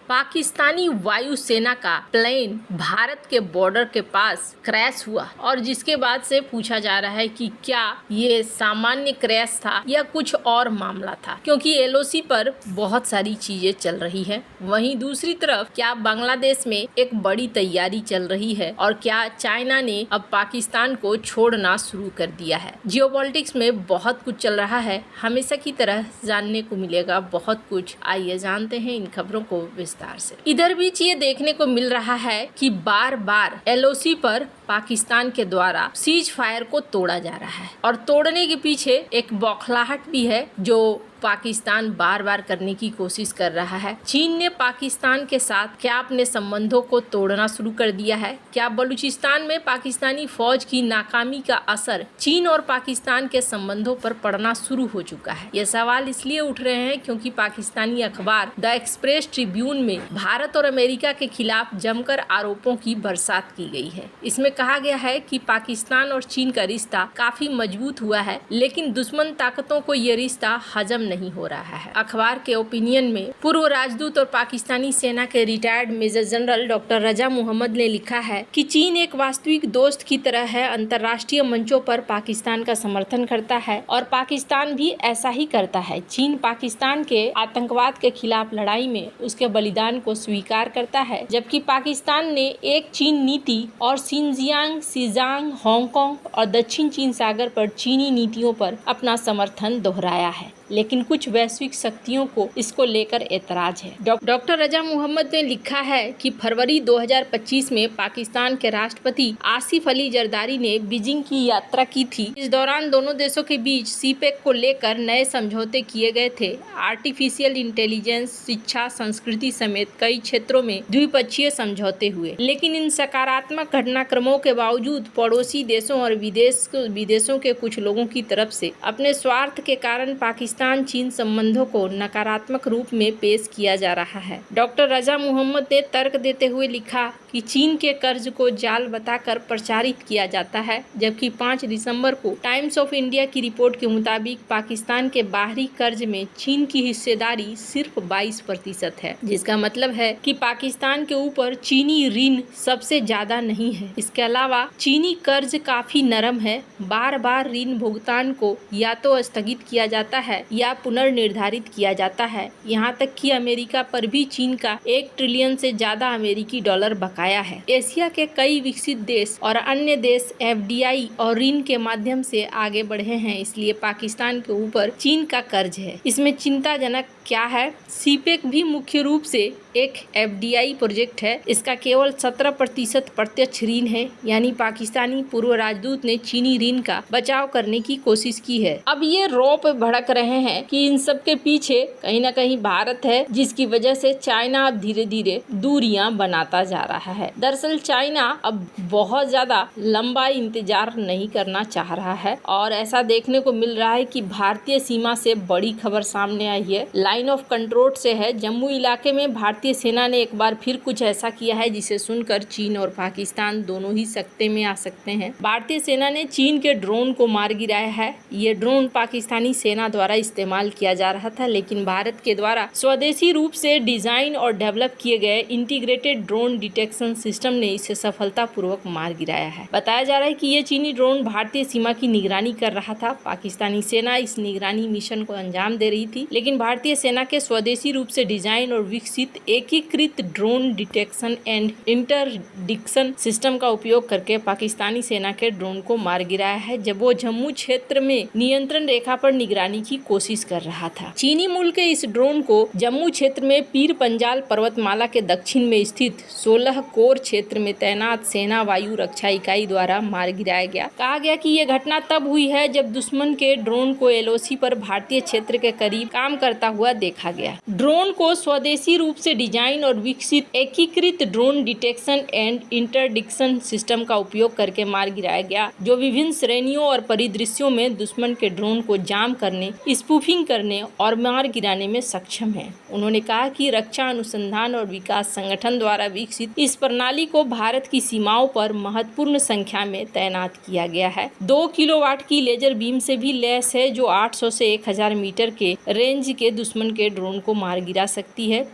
पाकिस्तानी वायुसेना का प्लेन भारत के बॉर्डर के पास क्रैश हुआ और जिसके बाद से पूछा जा रहा है कि क्या ये सामान्य क्रैश था या कुछ और मामला था, क्योंकि एलओसी पर बहुत सारी चीजें चल रही है। वहीं दूसरी तरफ क्या बांग्लादेश में एक बड़ी तैयारी चल रही है और क्या चाइना ने अब पाकिस्तान को छोड़ना शुरू कर दिया है। जियोपॉलिटिक्स में बहुत कुछ चल रहा है, हमेशा की तरह जानने को मिलेगा बहुत कुछ। आइए जानते हैं इन खबरों को विस्तार से। इधर बीच ये देखने को मिल रहा है कि बार बार एलओसी पर पाकिस्तान के द्वारा सीज फायर को तोड़ा जा रहा है और तोड़ने के पीछे एक बौखलाहट भी है जो पाकिस्तान बार बार करने की कोशिश कर रहा है। चीन ने पाकिस्तान के साथ क्या अपने संबंधों को तोड़ना शुरू कर दिया है? क्या बलूचिस्तान में पाकिस्तानी फौज की नाकामी का असर चीन और पाकिस्तान के संबंधों पर पड़ना शुरू हो चुका है? ये सवाल इसलिए उठ रहे हैं क्योंकि पाकिस्तानी अखबार द एक्सप्रेस ट्रिब्यून में भारत और अमेरिका के खिलाफ जमकर आरोपों की बरसात की गई है। इसमें कहा गया है कि पाकिस्तान और चीन का रिश्ता काफी मजबूत हुआ है, लेकिन दुश्मन ताकतों को ये रिश्ता हजम नहीं हो रहा है। अखबार के ओपिनियन में पूर्व राजदूत और पाकिस्तानी सेना के रिटायर्ड मेजर जनरल डॉक्टर रजा मोहम्मद ने लिखा है कि चीन एक वास्तविक दोस्त की तरह है, अंतर्राष्ट्रीय मंचों पर पाकिस्तान का समर्थन करता है और पाकिस्तान भी ऐसा ही करता है। चीन पाकिस्तान के आतंकवाद के खिलाफ लड़ाई में उसके बलिदान को स्वीकार करता है, जबकि पाकिस्तान ने एक चीन नीति और शिनजियांग, शिजांग, हांगकांग और दक्षिण चीन सागर पर चीनी नीतियों पर अपना समर्थन दोहराया है। लेकिन कुछ वैश्विक शक्तियों को इसको लेकर एतराज है। डॉक्टर रजा मोहम्मद ने लिखा है कि फरवरी 2025 में पाकिस्तान के राष्ट्रपति आसिफ अली जरदारी ने बीजिंग की यात्रा की थी। इस दौरान दोनों देशों के बीच सीपेक को लेकर नए समझौते किए गए थे। आर्टिफिशियल इंटेलिजेंस, शिक्षा, संस्कृति समेत कई क्षेत्रों में द्विपक्षीय समझौते हुए, लेकिन इन सकारात्मक घटनाक्रमों के बावजूद पड़ोसी देशों और विदेशों के कुछ लोगों की तरफ से अपने स्वार्थ के कारण पाकिस्तान चीन संबंधों को नकारात्मक रूप में पेश किया जा रहा है। डॉक्टर रजा मोहम्मद ने तर्क देते हुए लिखा कि चीन के कर्ज को जाल बताकर प्रचारित किया जाता है, जबकि 5 दिसंबर को टाइम्स ऑफ इंडिया की रिपोर्ट के मुताबिक पाकिस्तान के बाहरी कर्ज में चीन की हिस्सेदारी सिर्फ 22% है, जिसका मतलब है कि पाकिस्तान के ऊपर चीनी ऋण सबसे ज्यादा नहीं है। इसके अलावा चीनी कर्ज काफी नरम है, बार बार ऋण भुगतान को या तो स्थगित किया जाता है या पुनर्निर्धारित किया जाता है। यहाँ तक कि अमेरिका पर भी चीन का 1 ट्रिलियन से ज्यादा अमेरिकी डॉलर बकाया है। एशिया के कई विकसित देश और अन्य देश एफडीआई और ऋण के माध्यम से आगे बढ़े हैं, इसलिए पाकिस्तान के ऊपर चीन का कर्ज है। इसमें चिंताजनक क्या है? सीपेक भी मुख्य रूप से एक एफडीआई प्रोजेक्ट है। इसका केवल 17% प्रत्यक्ष ऋण है, यानी पाकिस्तानी पूर्व राजदूत ने चीनी ऋण का बचाव करने की कोशिश की है। अब ये रौब भड़क रहे हैं कि इन सब के पीछे कहीं न कहीं भारत है, जिसकी वजह से चाइना अब धीरे धीरे दूरियां बनाता जा रहा है। दरअसल चाइना अब बहुत ज्यादा लंबा इंतजार नहीं करना चाह रहा है और ऐसा देखने को मिल रहा है कि भारतीय सीमा से बड़ी खबर सामने आई है, लाइन ऑफ कंट्रोल से है। जम्मू इलाके में भारतीय सेना ने एक बार फिर कुछ ऐसा किया है जिसे सुनकर चीन और पाकिस्तान दोनों ही सकते में आ सकते हैं। भारतीय सेना ने चीन के ड्रोन को मार गिराया है। ये ड्रोन पाकिस्तानी सेना द्वारा इस्तेमाल किया जा रहा था, लेकिन भारत के द्वारा स्वदेशी रूप से डिजाइन और डेवलप किए गए इंटीग्रेटेड ड्रोन डिटेक्शन सिस्टम ने इसे सफलतापूर्वक मार गिराया है। बताया जा रहा है कि ये चीनी ड्रोन भारतीय सीमा की निगरानी कर रहा था। पाकिस्तानी सेना इस निगरानी मिशन को अंजाम दे रही थी, लेकिन भारतीय सेना के स्वदेशी रूप से डिजाइन और विकसित एकीकृत drone detection and interdiction system का उपयोग करके पाकिस्तानी सेना के ड्रोन को मार गिराया है, जब वो जम्मू क्षेत्र में नियंत्रण रेखा पर निगरानी की कोशिश कर रहा था। चीनी मूल के इस ड्रोन को जम्मू क्षेत्र में पीर पंजाल पर्वतमाला के दक्षिण में स्थित 16 कोर क्षेत्र में तैनात सेना वायु रक्षा इकाई द्वारा मार गिराया गया। कहा गया कि यह घटना तब हुई है जब दुश्मन के ड्रोन को एलओसी पर भारतीय क्षेत्र के करीब काम करता हुआ देखा गया। ड्रोन को स्वदेशी रूप से डिजाइन और विकसित एकीकृत drone detection and interdiction system का उपयोग करके मार गिराया गया, जो विभिन्न श्रेणियों और परिदृश्यों में दुश्मन के ड्रोन को जाम करने, स्पूफिंग करने और मार गिराने में सक्षम है। उन्होंने कहा कि रक्षा अनुसंधान और विकास संगठन द्वारा विकसित इस प्रणाली को भारत की सीमाओं पर महत्वपूर्ण संख्या में तैनात किया गया है। 2 किलोवाट की लेजर बीम से भी लैस है, जो 800 से 1000 मीटर के रेंज के दुश्मन के ड्रोन को मार गिरा सकती है।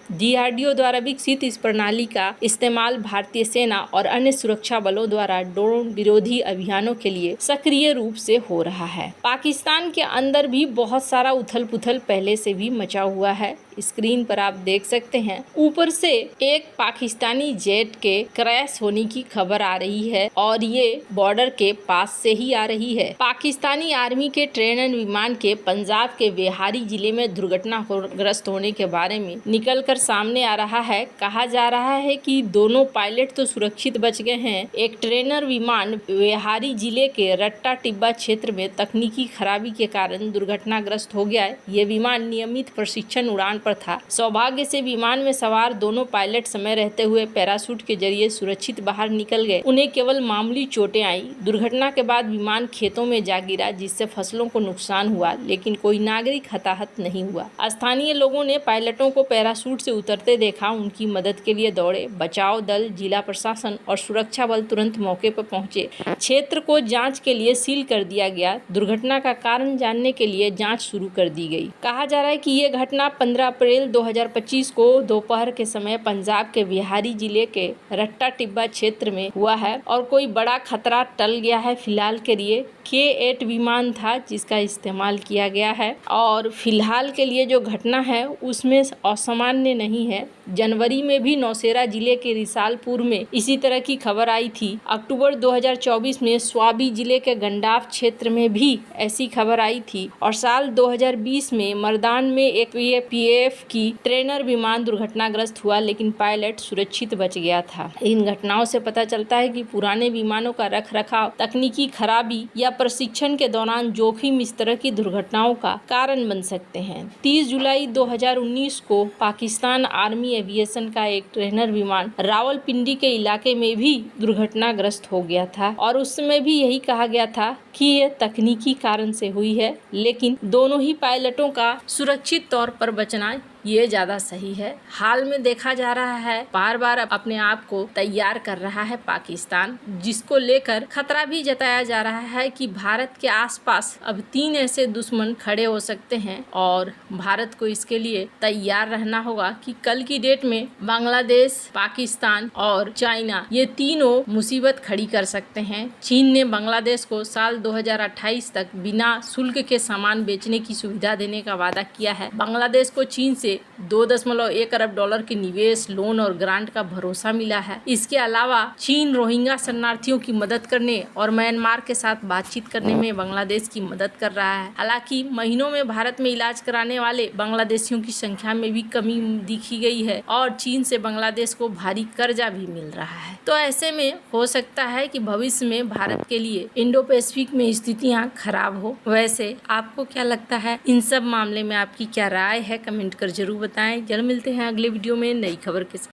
डीआरडीओ द्वारा विकसित इस प्रणाली का इस्तेमाल भारतीय सेना और अन्य सुरक्षा बलों द्वारा ड्रोन विरोधी अभियानों के लिए सक्रिय रूप से हो रहा है। पाकिस्तान के अंदर भी बहुत सारा उथल पुथल पहले से भी मचा हुआ है। स्क्रीन पर आप देख सकते हैं, ऊपर से एक पाकिस्तानी जेट के क्रैश होने की खबर आ रही है और ये बॉर्डर के पास से ही आ रही है। पाकिस्तानी आर्मी के ट्रेनर विमान के पंजाब के बिहारी जिले में दुर्घटनाग्रस्त होने के बारे में निकलकर सामने आ रहा है। कहा जा रहा है कि दोनों पायलट तो सुरक्षित बच गए हैं। एक ट्रेनर विमान बिहारी जिले के रट्टा टिब्बा क्षेत्र में तकनीकी खराबी के कारण दुर्घटनाग्रस्त हो गया। ये विमान नियमित प्रशिक्षण उड़ान पर था। सौभाग्य से विमान में सवार दोनों पायलट समय रहते हुए पैराशूट के जरिए सुरक्षित बाहर निकल गए। उन्हें केवल मामूली चोटें आई। दुर्घटना के बाद विमान खेतों में जा गिरा, जिससे फसलों को नुकसान हुआ, लेकिन कोई नागरिक हताहत नहीं हुआ। स्थानीय लोगों ने पायलटों को पैराशूट से उतरते देखा, उनकी मदद के लिए दौड़े। बचाव दल, जिला प्रशासन और सुरक्षा बल तुरंत मौके पर पहुंचे। क्षेत्र को जांच के लिए सील कर दिया गया। दुर्घटना का कारण जानने के लिए जांच शुरू कर दी गई। कहा जा रहा है कि ये घटना 15 अप्रैल 2025 को दोपहर के समय पंजाब के बिहारी जिले के रट्टा टिब्बा क्षेत्र में हुआ है और कोई बड़ा खतरा टल गया है। फिलहाल के लिए K-8 विमान था जिसका इस्तेमाल किया गया है और फिलहाल के लिए जो घटना है उसमें असामान्य नहीं है। जनवरी में भी नौशेरा जिले के रिसालपुर में इसी तरह की खबर आई थी। अक्टूबर 2024 में स्वाबी जिले के गंडाफ क्षेत्र में भी ऐसी खबर आई थी और साल 2020 में मर्दान में एक PAF की ट्रेनर विमान दुर्घटनाग्रस्त हुआ, लेकिन पायलट सुरक्षित बच गया था। इन घटनाओं से पता चलता है कि पुराने विमानों का रखरखाव, तकनीकी खराबी या प्रशिक्षण के दौरान जोखिम इस तरह की दुर्घटनाओं का कारण बन सकते हैं। 30 जुलाई 2019 को पाकिस्तान आर्मी एविएशन का एक ट्रेनर विमान रावलपिंडी के इलाके में भी दुर्घटनाग्रस्त हो गया था और उस समय भी यही कहा गया था कि ये तकनीकी कारण से हुई है, लेकिन दोनों ही पायलटों का सुरक्षित तौर पर बचना ये ज्यादा सही है। हाल में देखा जा रहा है बार बार अपने आप को तैयार कर रहा है पाकिस्तान, जिसको लेकर खतरा भी जताया जा रहा है कि भारत के आसपास अब 3 ऐसे दुश्मन खड़े हो सकते हैं और भारत को इसके लिए तैयार रहना होगा कि कल की डेट में बांग्लादेश, पाकिस्तान और चाइना ये तीनों मुसीबत खड़ी कर सकते हैं। चीन ने बांग्लादेश को साल 2028 तक बिना शुल्क के सामान बेचने की सुविधा देने का वादा किया है। बांग्लादेश को चीन से 2.1 अरब डॉलर के निवेश, लोन और ग्रांट का भरोसा मिला है। इसके अलावा चीन रोहिंग्या शरणार्थियों की मदद करने और म्यांमार के साथ बातचीत करने में बांग्लादेश की मदद कर रहा है। हालांकि महीनों में भारत में इलाज कराने वाले बांग्लादेशियों की संख्या में भी कमी दिखी गई है और चीन से बांग्लादेश को भारी कर्जा भी मिल रहा है। तो ऐसे में हो सकता है कि भविष्य में भारत के लिए इंडो पैसिफिक में स्थितियां खराब हो। वैसे आपको क्या लगता है? इन सब मामले में आपकी क्या राय है? कमेंट कर जरूर बताएं। जल्द मिलते हैं अगले वीडियो में नई खबर के साथ।